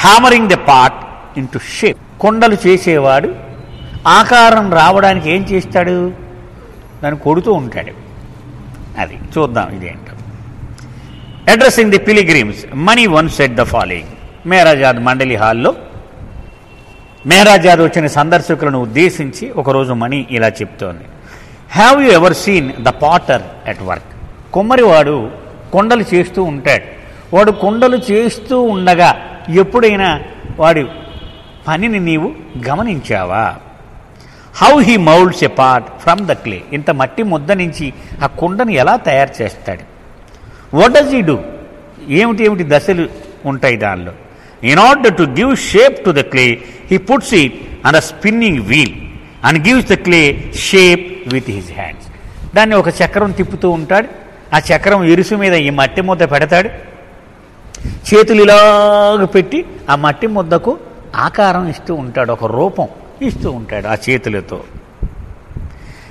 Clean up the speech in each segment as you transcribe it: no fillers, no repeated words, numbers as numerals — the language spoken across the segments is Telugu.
Hammering the pot into shape. కొండలు చేసేవాడు ఆకారం రావడానికి ఏం చేస్తాడు? దాన్ని కొడుతూ ఉంటాడు. అది చూద్దాం ఇదేంటో. Addressing the pilgrims Mani once said the following. Meherabad మండలి హాల్లో మెహరాజాద్ వచ్చిన సందర్శకులను ఉద్దేశించి ఒకరోజు మణి ఇలా చెప్తోంది. Have you ever seen the potter at work? కుమ్మరివాడు కొండలు చేస్తూ ఉంటాడు. వాడు కొండలు చేస్తూ ఉండగా ఎప్పుడైనా వాడి పనిని నీవు గమనించావా? How he moulds a pot from the clay. ఇంత మట్టి ముద్ద నుంచి ఆ కుండను ఎలా తయారు చేస్తాడు? What does he do? ఏమిటి దశలు ఉంటాయి దానిలో. In order to give shape to the clay he puts it on the spinning wheel and gives the clay shape with his hands. దాన్ని ఒక చక్రం తిప్పుతూ ఉంటాడు. ఆ చక్రం ఇరుసు మీద ఈ మట్టి ముద్ద పెడతాడు. చేతులు ఇలాగ పెట్టి ఆ మట్టి ముద్దకు ఆకారం ఇస్తూ ఉంటాడు, ఒక రూపం ఇస్తూ ఉంటాడు ఆ చేతులతో.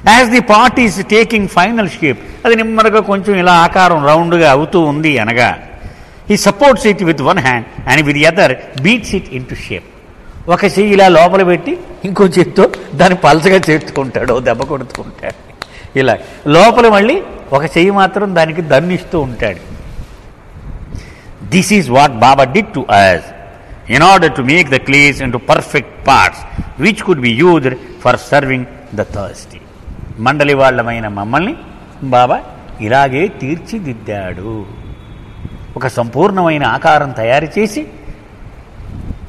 As the part is taking final shape, అది నెమ్మదిగా కొంచెం ఇలా ఆకారం రౌండ్గా అవుతూ ఉంది అనగా he supports it with one hand and with the other beats it into shape. ఒక చెయ్యి ఇలా లోపల పెట్టి ఇంకో చేత్తో దాన్ని పలచగా చేస్తూ ఉంటాడు, దెబ్బ కొడుతూ ఉంటాడు. ఇలా లోపల మళ్ళీ ఒక చెయ్యి మాత్రం దానికి దండిస్తూ ఉంటాడు. This is what Baba did to us in order to make the clays into perfect parts which could be used for serving the thirsty. మండలి వాళ్ళమైన మమ్మల్ని బాబా ఇలాగే తీర్చిదిద్దాడు. ఒక సంపూర్ణమైన ఆకారం తయారు చేసి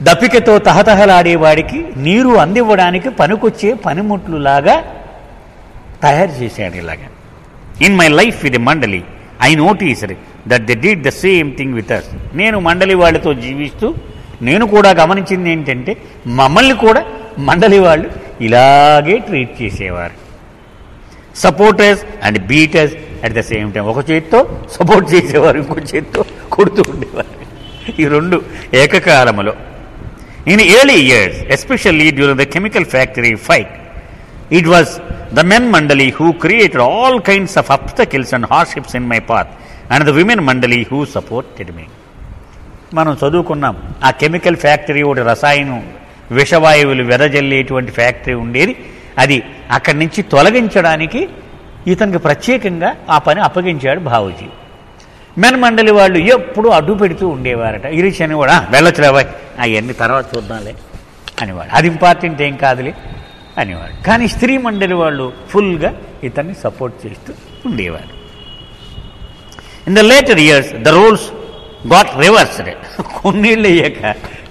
దప్పికతో తహతహలాడేవాడికి నీరు అందివ్వడానికి పనికొచ్చే పనిముట్లులాగా తయారు చేశాడు. ఇలాగా ఇన్ మై లైఫ్ విత్ మండలి I noticed that they did the same thing with us. నేను మండలి వాళ్ళతో జీవిస్తూ నేను కూడా గమనించింది ఏంటంటే మమ్మల్ని కూడా మండలి వాళ్ళు ఇలాగే ట్రీట్ చేసేవారు. Supporters and beaters at the same time. ఒక చేత్తో సపోర్ట్ చేసేవారు, ఇంకో చేత్తో కొడుతూ ఉండేవారు. ఈ రెండు ఏకకాలములో. In early years especially during the chemical factory fight it was the men mandali who created all kinds of obstacles and hardships in my path and the women mandali who supported me. మనం చదువుకున్నాం ఆ కెమికల్ ఫ్యాక్టరీ, ఒకటి రసాయనం విషవాయువులు వెదజల్లేటువంటి ఫ్యాక్టరీ ఉండేది. అది అక్కడి నుంచి తొలగించడానికి ఇతనికి ప్రత్యేకంగా ఆ పని అప్పగించాడు బావూజీ. మెన్ మండలి వాళ్ళు ఎప్పుడు అడ్డు పెడుతూ ఉండేవారట. ఇరిచని కూడా వెళ్ళొచ్చులేవా, అవన్నీ తర్వాత చూద్దాంలే అనేవాడు, అది ఇంపార్టెంట్ ఏం కాదులే అనేవాడు. కానీ స్త్రీ మండలి వాళ్ళు ఫుల్గా ఇతన్ని సపోర్ట్ చేస్తూ ఉండేవారు. In the later years the roles got reversed. కొన్నేళ్ళు అయ్యాక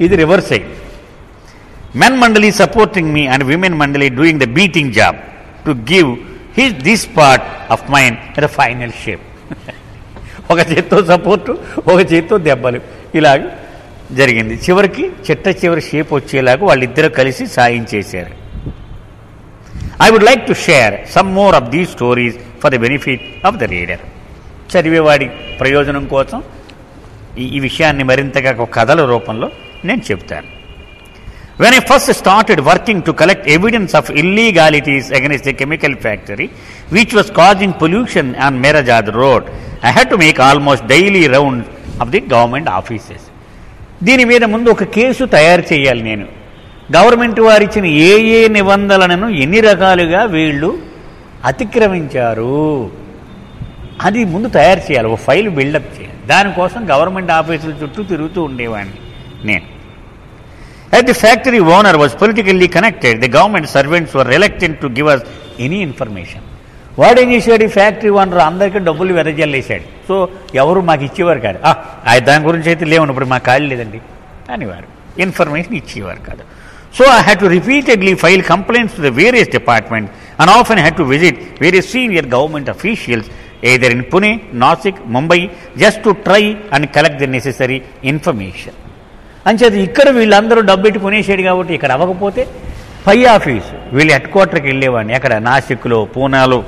ఇది రివర్స్ అయింది. మెన్ మండలి సపోర్టింగ్ మీ అండ్ విమెన్ మండలి doing the beating job to give this pot of mine the final shape. ఒక చేత్తో సపోర్టు, ఒక చేత్తో దెబ్బలు, ఇలాగ జరిగింది. చివరికి చివరి షేప్ వచ్చేలాగా వాళ్ళిద్దరూ కలిసి సాయం చేశారు. I would like to share some more of these stories for the benefit of the reader. చదివేవాడి ప్రయోజనం కోసం ఈ విషయాన్ని మరింతగా ఒక కథల రూపంలో నేను చెప్తాను. When I first started working to collect evidence of illegalities against the chemical factory which was causing pollution on Mehrajad Road, I had to make almost daily rounds of the government offices. దీని మీద ముందు ఒక కేసు తయారు చేయాలి నేను. గవర్నమెంట్ వారు ఇచ్చిన ఏ నిబంధనలను ఎన్ని రకాలుగా వీళ్ళు అతిక్రమించారు అది ముందు తయారు చేయాలి, ఒక ఫైల్ బిల్డప్ చేయాలి. దానికోసం గవర్నమెంట్ ఆఫీసుల చుట్టూ తిరుగుతూ ఉండేవాడిని నేను. As the factory owner was politically connected, the government servants were reluctant to give us any information. వాడు ఏం చేశాడు, ఈ ఫ్యాక్టరీ ఓనర్ అందరికీ డబ్బులు వెదజల్లేశాడు. సో ఎవరు మాకు ఇచ్చేవారు కాదు. దాని గురించి అయితే లేవు, ఇప్పుడు మాకు ఖాళీ లేదండి అనేవారు, ఇన్ఫర్మేషన్ ఇచ్చేవారు కాదు. So I had to repeatedly file complaints to the various departments and often had to visit various senior government officials either in Pune, Nasik, Mumbai just to try and collect the necessary information. అంచేది ఇక్కడ వీళ్ళందరూ డబ్బెట్టి కొనేసాడు కాబట్టి ఇక్కడ అవ్వకపోతే పై ఆఫీసు వీళ్ళు హెడ్ క్వార్టర్కి వెళ్ళేవాడిని. అక్కడ నాసిక్లో, పూనాలో,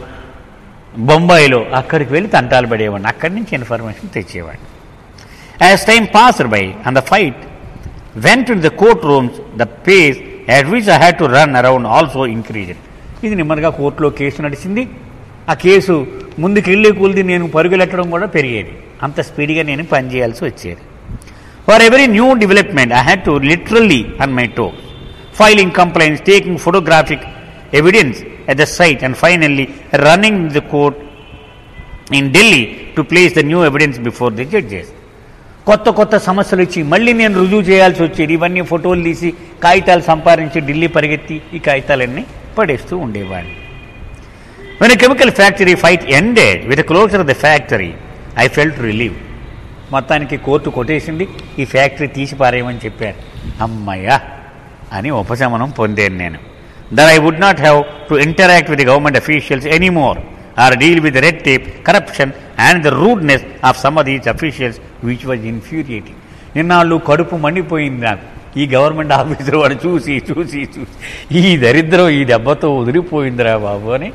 బొంబాయిలో అక్కడికి వెళ్ళి తంటాలు పడేవాడిని. అక్కడి నుంచి information తెచ్చేవాడిని. As time passed by and the fight went into the courtrooms, the pace at which I had to run around also increased. ఇది నెమ్మదిగా కోర్టులో కేసు నడిచింది. ఆ కేసు ముందుకు వెళ్ళే కొలిది నేను పరుగులెట్టడం కూడా పెరిగేది. అంత స్పీడ్గా నేను పనిచేయాల్సి వచ్చేది. For every new development, I had to literally on my toes, filing complaints, taking photographic evidence at the site, and finally running the court in Delhi to place the new evidence before the judges. కొత్త కొత్త సమస్యలు ఇచ్చి మళ్ళీ నేను రుజువు చేయాల్సి వచ్చేది. ఇవన్నీ ఫోటోలు తీసి కాగితాలు సంపాదించి ఢిల్లీ పరిగెత్తి ఈ కాగితాలన్నీ పడేస్తూ ఉండేవాడిని. When a chemical factory fight ended with the closure of the factory, I felt relieved. మొత్తానికి కోర్టు కొట్టేసింది, ఈ ఫ్యాక్టరీ తీసి పారేయమని చెప్పారు. అమ్మయ్యా అని ఉపశమనం పొందాను నేను. That I would not have to interact with the government officials anymore or deal with the red tape, corruption and the rudeness of some of these officials, which was infuriating. నిన్నాళ్ళు కడుపు మండిపోయింది నాకు. ఈ గవర్నమెంట్ ఆఫీసర్ వాడు చూసి చూసి చూసి ఈ దరిద్రం ఈ దెబ్బతో వదిలిపోయిందిరా బాబు అని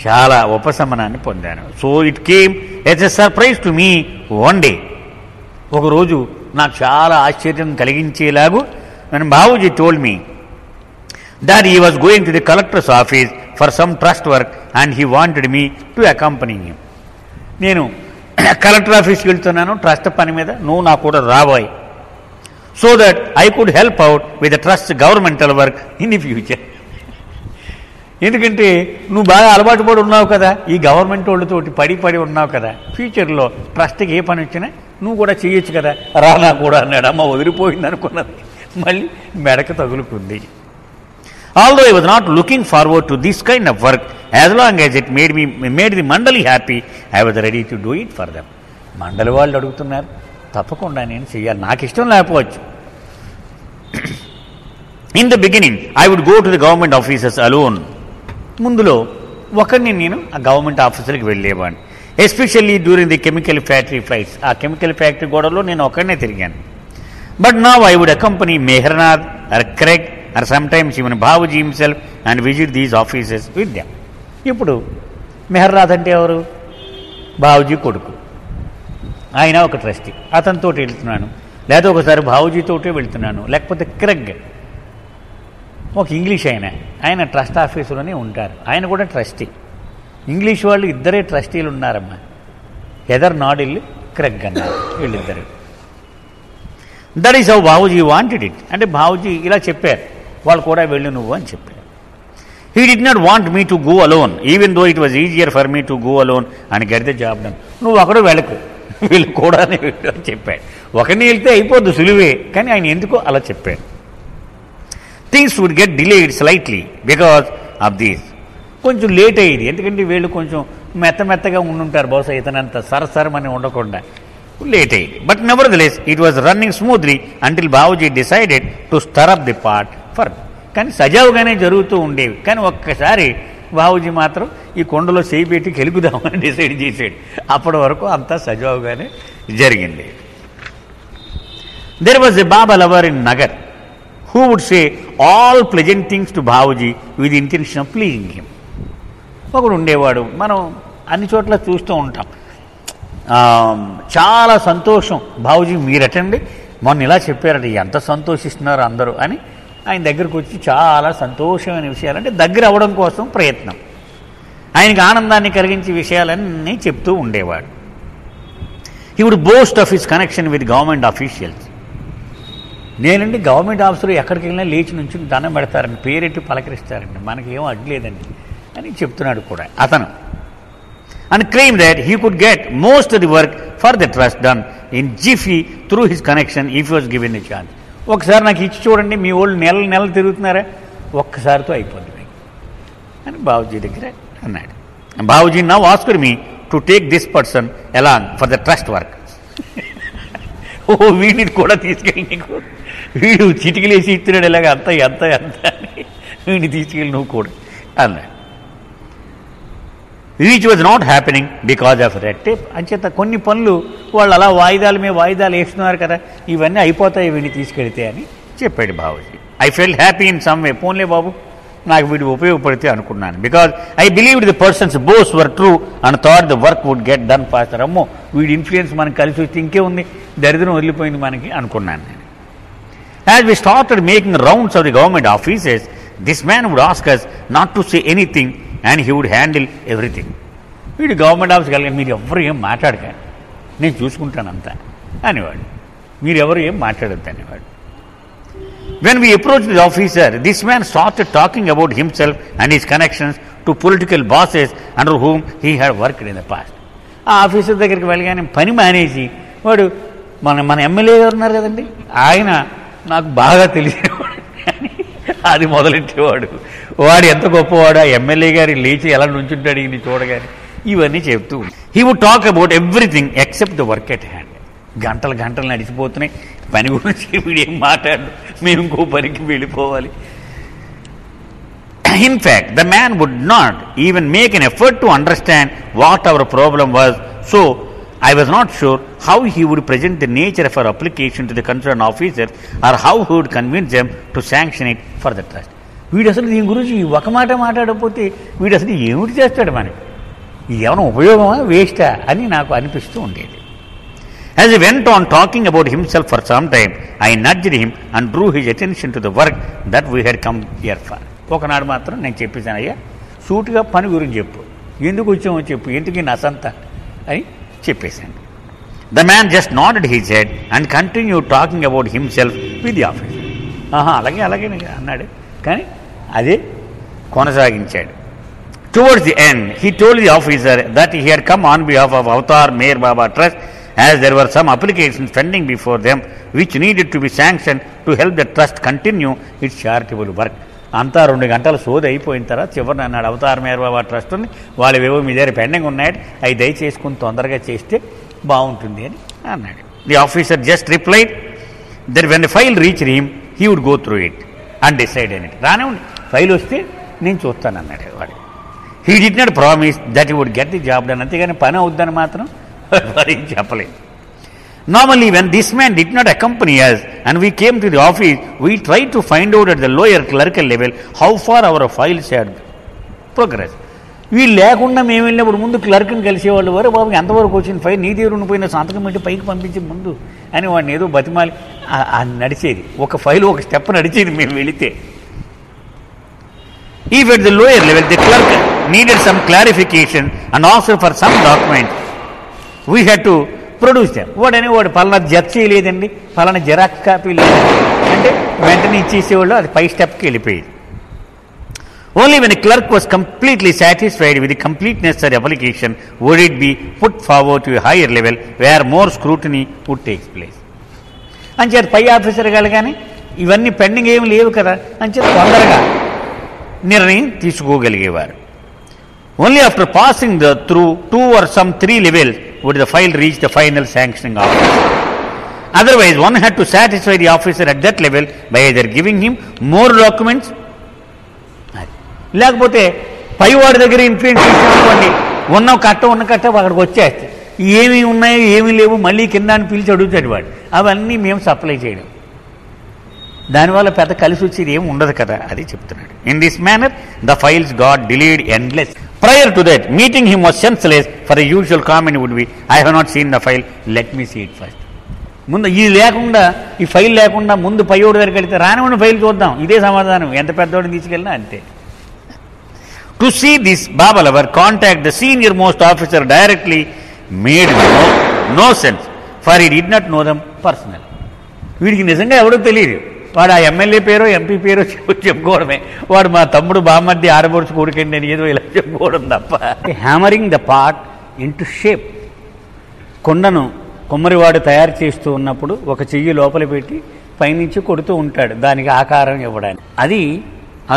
చాలా ఉపశమనాన్ని పొందాను. So it came as a surprise to me one day. ఒకరోజు నాకు చాలా ఆశ్చర్యం కలిగించేలాగు when Babuji told me that he was going to the collector's office for some trust work and he wanted me to accompany him. నేను కలెక్టర్ ఆఫీస్కి వెళ్తున్నాను ట్రస్ట్ పని మీద, నువ్వు నాకు కూడా రాబోయ్, so that I could help out with trust governmental work in the future. ఎందుకంటే నువ్వు బాగా అలవాటు పడి ఉన్నావు కదా, ఈ గవర్నమెంట్ వాళ్ళతోటి పడి ఉన్నావు కదా, ఫ్యూచర్లో ట్రస్ట్కి ఏ పని వచ్చినా నువ్వు కూడా చేయొచ్చు కదా, రానా కూడా అన్నాడు. అమ్మ వదిలిపోయింది అనుకున్నది మళ్ళీ మెడకు తగులుకుంది. Although I was not looking forward to this kind of work, as long as it made the Mandali happy, I was ready to do it for them. మండలి వాళ్ళు అడుగుతున్నారు, తప్పకుండా నేను చెయ్యాలి, నాకు ఇష్టం లేకపోవచ్చు. In the beginning, I would go to the government offices alone. ముందులో ఒకరిని నేను ఆ గవర్నమెంట్ ఆఫీసులకు వెళ్ళేవాడిని. Especially during the chemical factory fights. ఆ కెమికల్ ఫ్యాక్టరీ గోడలో నేను ఒకరినే తిరిగాను. But now I would accompany Meharnath or Craig or sometimes even Babuji himself and visit these offices with them. ఇప్పుడు మెహర్నాథ్ అంటే ఎవరు? బాబుజీ కొడుకు, ఆయన ఒక ట్రస్టీ, అతనితో వెళ్తున్నాను, లేదా ఒకసారి బాబుజీతోటే వెళ్తున్నాను, లేకపోతే క్రెగ్ ఒక ఇంగ్లీష్ ఆయన ట్రస్ట్ ఆఫీసులోనే ఉంటారు, ఆయన కూడా ట్రస్టీ. ఇంగ్లీష్ వాళ్ళు ఇద్దరే ట్రస్టీలు ఉన్నారమ్మా, హెదర్ నాడిల్, క్రెగ్ అన్నారు వీళ్ళిద్దరు. That is how Babuji wanted it. అంటే బాబుజీ ఇలా చెప్పారు, వాళ్ళు కూడా వెళ్ళు నువ్వు అని చెప్పారు. He did not want me to go alone even though it was easier for me to go alone అని గెట్ ద జాబ్ డన్. నువ్వు అక్కడ వెళ్ళకు, వీళ్ళు కూడా వెళ్ళు అని చెప్పాడు. ఒకరిని వెళ్తే అయిపోద్దు సులువే, కానీ ఆయన ఎందుకో అలా చెప్పాడు. Things would get delayed slightly because of these. కొంచెం లేట్ అయ్యేది, ఎందుకంటే వీళ్ళు కొంచెం మెత్తగా ఉండుంటారు, బహుశా ఇతనంత సరసరమని ఉండకుండా లేట్ అయ్యింది. But nevertheless it was running smoothly until Babuji decided to stir up the pot for. కానీ సజావుగానే జరుగుతూ ఉండేవి. కానీ ఒక్కసారి బాబుజీ మాత్రం ఈ కొండలో చేయి పెట్టి కెలుగుదామని డిసైడ్ చేసాడు. అప్పటి వరకు అంతా సజావుగానే జరిగింది. There was a Baba lover in Nagar who would say all pleasant things to Babuji with intention of pleasing him. ఒకడు ఉండేవాడు, మనం అన్ని చోట్ల చూస్తూ ఉంటాం, చాలా సంతోషం, బాబుజీ మీరటండి మొన్న ఇలా చెప్పారట, ఎంత సంతోషిస్తున్నారు అందరూ అని ఆయన దగ్గరకు వచ్చి చాలా సంతోషమైన విషయాలంటే దగ్గర అవ్వడం కోసం ప్రయత్నం, ఆయనకి ఆనందాన్ని కలిగించే విషయాలన్నీ చెప్తూ ఉండేవాడు. He would boast of his connection with government officials. నేనండి గవర్నమెంట్ ఆఫీసర్ ఎక్కడికి వెళ్ళినా లేచి నుంచి దండం పెడతారండి, పేరెట్టి పలకరిస్తారండి, మనకేం అడ్లేదండి అని చెప్తున్నాడు కూడా అతను. And claimed that he could get most of the work for the trust done in jiffy through his connection if he was given a chance. ఒకసారి నాకు ఇచ్చి చూడండి, మీ వాళ్ళు నెలలు తిరుగుతున్నారా, ఒక్కసారితో అయిపోతుంది అని బాబుజీ దగ్గర అన్నాడు. Babuji now asked me to take this person along for the trust work. ఓ వీడిని కూడా తీసుకెళ్ళి, నీకు వీడు చిటికలేసి ఇస్తున్నాడు ఇలాగ అంత అని వీడిని తీసుకెళ్ళి నువ్వు కూడా అన్నాడు. Which was not happening because of red tape. అంచేత కొన్ని పనులు వాళ్ళు అలా వాయిదాల మీద వాయిదాలు వేస్తున్నారు కదా, ఇవన్నీ అయిపోతాయి వీడిని తీసుకెళ్తే అని చెప్పాడు Babuji. I felt happy in some way. పోన్లే బాబు, నాకు వీడు ఉపయోగపడితే అనుకున్నాను. Because I believed the person's boasts were true and thought the work would get done faster. అమ్మో వీడి ఇన్ఫ్లుయెన్స్ మనకు కలిసి వచ్చి ఇంకే ఉంది, దరిద్రం వదిలిపోయింది మనకి అనుకున్నాను నేను. As we started making rounds of the government offices, this man would ask us not to say anything and he would handle everything. వీడు గవర్నమెంట్ ఆఫీస్కి వెళ్ళి మీరు ఎవరు ఏం మాట్లాడకండి, నేను చూసుకుంటాను అంతా అనేవాడు. మీరెవరు ఏం మాట్లాడద్దు అనేవాడు. When we approached the officer, this man started talking about himself and his connections to political bosses under whom he had worked in the past. ఆ ఆఫీసర్ దగ్గరికి వెళ్ళగానే పని మానేసి వాడు మన ఎమ్మెల్యే గారు ఉన్నారు కదండి, ఆయన నాకు బాగా తెలిసినవాడు అని అది మొదలెట్టేవాడు. వాడు ఎంత గొప్పవాడు, ఆ ఎమ్మెల్యే గారి లేచి ఎలా నుంచుంటాడు ఈయన చూడగానే, ఇవన్నీ చెప్తూ he would talk about everything except the work at hand. గంటలు గంటలు నడిచిపోతున్నాయి, పని గురించి వీడేం మాట్లాడు, మేము ఇంకో పనికి వెళ్ళిపోవాలి. In fact, the man would not even make an effort to understand what our problem was, so I was not sure how he would present the nature of our application to the concerned officer or how he would convince them to sanction it for the trust. వీడు అసలు దీని గురించి ఒక మాట మాట్లాడకపోతే వీడు అసలు ఏమిటి చేస్తాడు మనకి, ఇది ఏమైనా ఉపయోగమా వేస్టా అని నాకు అనిపిస్తూ ఉండేది. As he went on talking about himself for some time, I nudged him and drew his attention to the work that we had come here for. ఒకనాడు మాత్రం నేను చెప్పేశాను, అయ్యా సూటుగా పని గురించి చెప్పు, ఎందుకు వచ్చామో చెప్పు, ఎందుకు నసంత అని చెప్పేశాను. The man just nodded his head and continued talking about himself with the officer. అలాగే అన్నాడు, కానీ అదే కొనసాగించాడు. Towards the end, he told the officer that he had come on behalf of Avatar Meher Baba Trust, as there were some applications pending before them which needed to be sanctioned to help the trust continue its charitable work. అంతా 2 గంటల సోది అయిపోయిన తర్వాత చివరిని అన్నాడు, అవతార్ మేర్ బాబా ట్రస్ట్ ఉంది, వాళ్ళవేవో మీ దగ్గర పెండింగ్ ఉన్నాయి, అవి దయచేసుకుని తొందరగా చేస్తే బాగుంటుంది అని అన్నాడు. The officer just replied that when the file reach him he would go through it and decide అని. రానివ్వండి, ఫైల్ వస్తే నేను చూస్తాను అన్నాడు వాడు. He did not promise that he would get the job done, అంతేగాని పని అవుద్దని మాత్రం వారు చెప్పలేదు. Normally, when this man did not accompany us and we came to the office, we tried to find out at the lower clerical level how far our files had progressed. వీళ్ళు లేకుండా మేము వెళ్ళినప్పుడు ముందు క్లర్క్ని కలిసేవాళ్ళు, వారు బాబుకి ఎంతవరకు వచ్చింది ఫైల్, నీ దగ్గర ఉండిపోయిన సంతకం పెట్టి పైకి పంపించే ముందు అని వాడిని ఏదో బతిమాలి నడిచేది. ఒక ఫైల్ ఒక స్టెప్ నడిచేది మేము వెళితే. If at the lower level the clerk needed some clarification and asked for some documents, we had to produce చేయాలి. వాడు పలానా జత చేయలేదండి, పలానా జెరాక్స్ కాపీ లేదండి అంటే వెంటనే ఇచ్చేసేవాళ్ళు, అది పై స్టెప్కి వెళ్ళిపోయేది. Only when clerk was completely satisfied with the completeness of application would it be put forward to higher level where more scrutiny would takes place. అంచేత పై ఆఫీసర్ గారు కానీ ఇవన్నీ పెండింగ్ ఏమి లేవు కదా అంచేత తొందరగా నిర్ణయం తీసుకోగలిగేవారు. Only after passing through 2 or some 3 levels would the file reach the final sanctioning officer. Otherwise, one had to satisfy the officer at that level by either giving him more documents, లేకపోతే పైవాడి దగ్గర ఇన్ఫ్లుయెన్స్ తీసుకోండి, ఉన్న కట్ట అక్కడికి వచ్చేస్తే ఏమి ఉన్నాయో ఏమీ లేవు మళ్ళీ కింద అని పిలిచి అడుగుతాడు వాడు, అవన్నీ మేము సప్లై చేయడం, దానివల్ల పెద్ద కలిసి వచ్చేది ఏమి ఉండదు కదా, అది చెప్తున్నాడు. In this manner the files got delayed endless. Prior to that, meeting him was senseless, for the usual comment would be, I have not seen the file, let me see it first. ముందు ఇది లేకుండా, ఈ ఫైల్ లేకుండా ముందు పైవాడి దగ్గరికి వెళ్తే రానివ్వండి ఫైల్ చూద్దాం, ఇదే సమాధానం, ఎంత పెద్దవాడిని తీసుకెళ్ళినా అంతే. To see this Baba lover contact the senior most officer directly made no sense, for he did not know them personally. వీడికి నిజంగా ఎవడో తెలియదు, వాడు ఆ ఎమ్మెల్యే పేరో ఎంపీ పేరో చెప్పుకోవడమే, వాడు మా తమ్ముడు బామ్మర్ది ఆడబడుచు కొడుకండి నేను ఏదో ఇలా చెప్పుకోవడం తప్ప. Hammering the part into shape. కొండను కొమ్మరివాడు తయారు చేస్తూ ఉన్నప్పుడు ఒక చెయ్యి లోపల పెట్టి పైనుంచి కొడుతూ ఉంటాడు దానికి ఆకారం ఇవ్వడానికి, అది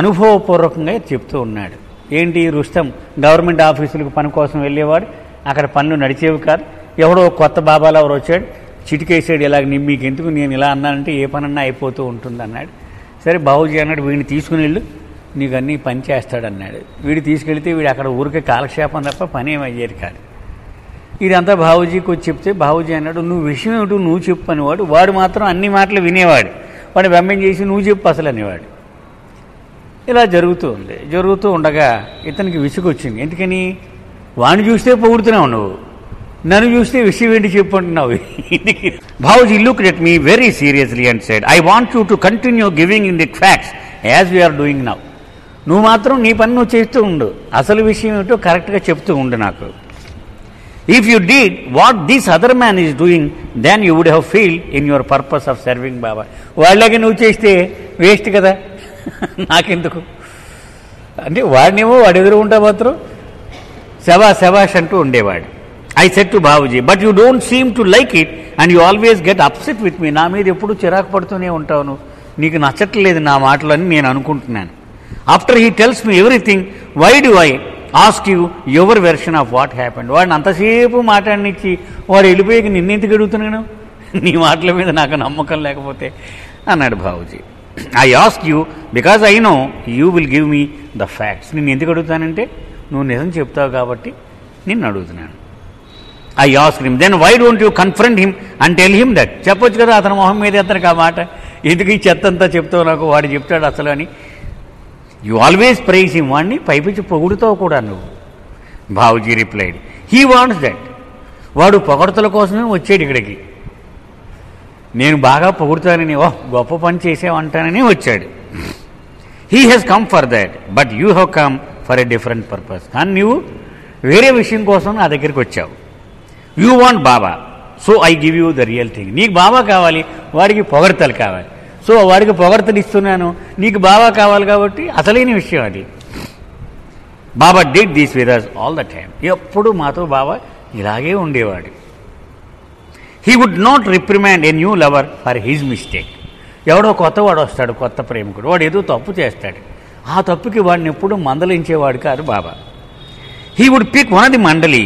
అనుభవపూర్వకంగా చెప్తూ ఉన్నాడు. ఏంటి, రుస్తం గవర్నమెంట్ ఆఫీసులకు పని కోసం వెళ్ళేవాడు, అక్కడ పనులు నడిచేవి కాదు, ఎవడో కొత్త బాబాలు ఎవరు వచ్చాడు చిటికేసాడు, ఇలాగ మీకు ఎందుకు నేను ఇలా అన్నానంటే ఏ పనన్నా అయిపోతూ ఉంటుంది అన్నాడు. సరే బాబుజీ అన్నాడు, వీడిని తీసుకుని వెళ్ళు నీకు అన్నీ పని చేస్తాడన్నాడు. వీడు తీసుకెళ్తే వీడు అక్కడ ఊరికే కాలక్షేపం తప్ప పని ఏమి అయ్యేది కాదు. ఇదంతా బాబుజీకి వచ్చి చెప్తే బాబుజీ అన్నాడు, నువ్వు విషయం ఏమిటో నువ్వు చెప్పు అనేవాడు. వాడు మాత్రం అన్ని మాటలు వినేవాడు, వాడు వెంబం చేసి నువ్వు చెప్పు అసలు అనేవాడు. ఇలా జరుగుతూ ఉండగా ఇతనికి విసుగు వచ్చింది. ఎందుకని, వాడిని చూస్తే పొగుడుతున్నావు నువ్వు, నన్ను చూస్తే విషయం ఏంటి చెప్పుకుంటున్నావు. Babuji looked at me very seriously and said, I want you to continue giving in the facts as we are doing now. నువ్వు మాత్రం నీ పని నువ్వు చేస్తూ ఉండు, అసలు విషయం ఏమిటో కరెక్ట్గా చెప్తూ ఉండు నాకు. If you did what this other man is doing, then you would have failed in your purpose of serving Baba. వాళ్ళకి నువ్వు చేస్తే వేస్ట్ కదా, నాకెందుకు అంటే వాడినేమో వాడు ఎదురుకుంటా మాత్రం శబాష్ అంటూ ఉండేవాడు. I said to Babuji, but you don't seem to like it and you always get upset with me. నా మీద ఎప్పుడు చిరాకు పడుతూనే ఉంటావు, నువ్వు నీకు నచ్చట్లేదు నా మాటలని నేను అనుకుంటున్నాను. After he tells me everything, why do I ask you your version of what happened. వాడిని అంతసేపు మాట్లాడినిచ్చి వాడు వెళ్ళిపోయి నిన్నెందుకు అడుగుతున్నాను, నీ మాటల మీద నాకు నమ్మకం లేకపోతే అన్నాడు Babuji. I ask you because I know you will give me the facts. నేను ఎందుకు అడుగుతానంటే నువ్వు నిజం చెప్తావు కాబట్టి నిన్ను అడుగుతున్నాను. I ask him, then why don't you confront him and tell him that. చెప్పొచ్చు కదా అతని మొహం మీద అతనికి ఆ మాట, ఎందుకు ఈ చెత్త అంతా చెప్తావు నాకు, వాడు చెప్తాడు అసలు అని. యు ఆల్వేస్ ప్రైజ్ హిమ్, వాడిని పైపించి పొగుడుతావు కూడా నువ్వు. Babuji replied, he wants that. వాడు పొగడతల కోసమే వచ్చాడు ఇక్కడికి, నేను బాగా పొగుడుతానని, గొప్ప పని చేసావంటానని వచ్చాడు. He has come for that but you have come for a different purpose. కానీ నువ్వు వేరే విషయం కోసం నా దగ్గరికి వచ్చావు. You want Baba, so I give you the real thing. నీకు బాబా కావాలి, వాడికి పొగడతలు కావాలి, సో వాడికి పొగడతలు ఇస్తున్నాను. నీకు బాబా కావాలి కాబట్టి అసలైన విషయం అది. Baba did this with us all the time. ఎప్పుడు మాతో బాబా ఇలాగే ఉండేవాడు. He would not reprimand a new lover for his mistake. ఎవడో కొత్తవాడు వస్తాడు, కొత్త ప్రేమికుడు, వాడు ఏదో తప్పు చేస్తాడు, ఆ తప్పుకి వాడిని ఎప్పుడు మందలించేవాడు కాదు Baba. He would pick one of the mandali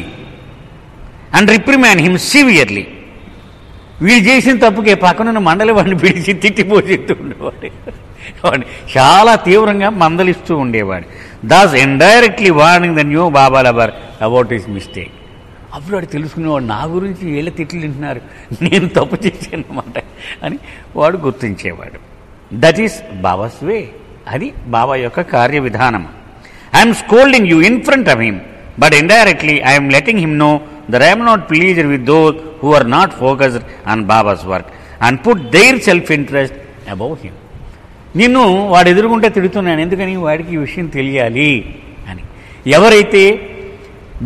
and reprimand him severely. వీడు చేసిన తప్పుకే పక్కనున్న మండలి వాడిని పిలిచి తిట్టిపోతూ ఉండేవాడు, వాడిని చాలా తీవ్రంగా మందలిస్తూ ఉండేవాడు. Das indirectly warning the new Baba lover about his mistake. అప్పుడు వాడు తెలుసుకునేవాడు, నా గురించి వీళ్ళ తిట్లు తింటున్నారు, నేను తప్పు చేశానమాట అని వాడు గుర్తించేవాడు. దట్ ఈస్ బాబాస్ వే, అది బాబా యొక్క కార్య విధానం. I'm scolding you in front of him but indirectly I'm letting him know that I am not pleased with those who are not focused on Baba's work and put their self-interest above him. నిన్ను వాడు ఎదురుకుంటే తిడుతున్నాను, ఎందుకని వాడికి ఈ విషయం తెలియాలి అని. ఎవరైతే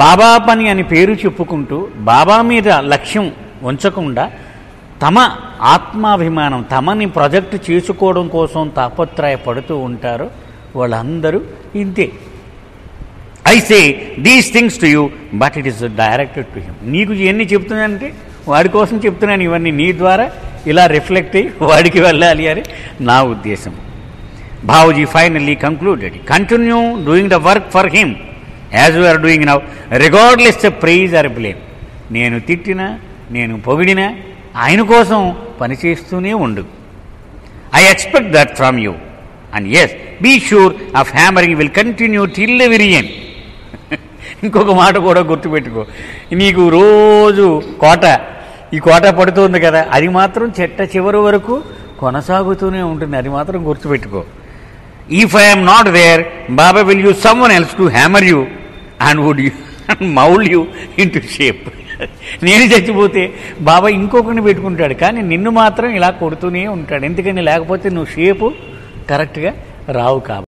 బాబా పని అని పేరు చెప్పుకుంటూ బాబా మీద లక్ష్యం ఉంచకుండా తమ ఆత్మాభిమానం, తమని ప్రొజెక్ట్ చేసుకోవడం కోసం తాపత్రయపడుతూ ఉంటారో వాళ్ళందరూ ఇంతే. I say these things to you but it is directed to him. నీకు ఇవన్నీ చెప్తున్నానంటే వాడి కోసం చెప్తున్నాను, ఇవన్నీ నీ ద్వారా ఇలా రిఫ్లెక్ట్ అయ్యి వాడికి వెళ్ళాలి అని నా ఉద్దేశం. Babuji finally concluded, continue doing the work for him as you are doing now regardless the praise or blame. నేను తిట్టినా నేను పొగిడినా ఆయన కోసం పనిచేస్తూనే ఉండు. I expect that from you and as be sure of hammering will continue till the very end. ఇంకొక మాట కూడా గుర్తుపెట్టుకో, నీకు రోజు ఈ కోట పడుతుంది కదా, అది మాత్రం చివరి వరకు కొనసాగుతూనే ఉంటుంది, అది మాత్రం గుర్తుపెట్టుకో. If I'm not there Baba will you someone else to hammer you and would you mould you into shape. నేను చచ్చిపోతే బాబా ఇంకొకరిని పెట్టుకుంటాడు, కానీ నిన్ను మాత్రం ఇలా కొడుతూనే ఉంటాడు, ఎందుకని లేకపోతే నువ్వు షేపు కరెక్ట్గా రావు కాబట్టి.